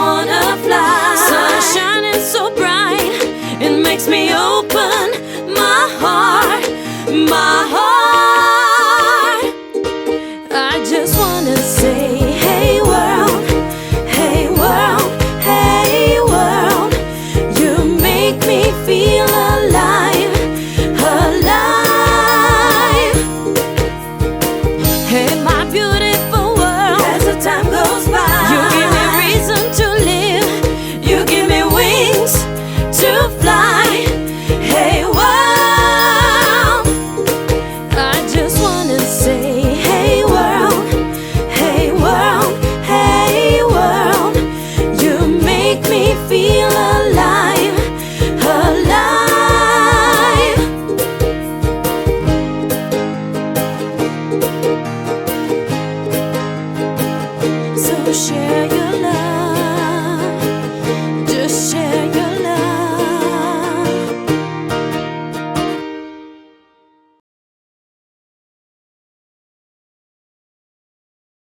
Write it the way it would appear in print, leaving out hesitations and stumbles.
wanna fly. Sun shining so bright, it makes me open my heart, my heart. I just wanna say, hey world, hey world, hey world. You make me feel alive, alive. Hey my beautiful world, as the time goes by, you give me reason to live, you give me wings to fly. Hey world, I just wanna say, hey world, hey world, hey world. You make me feel alive, alive. So share your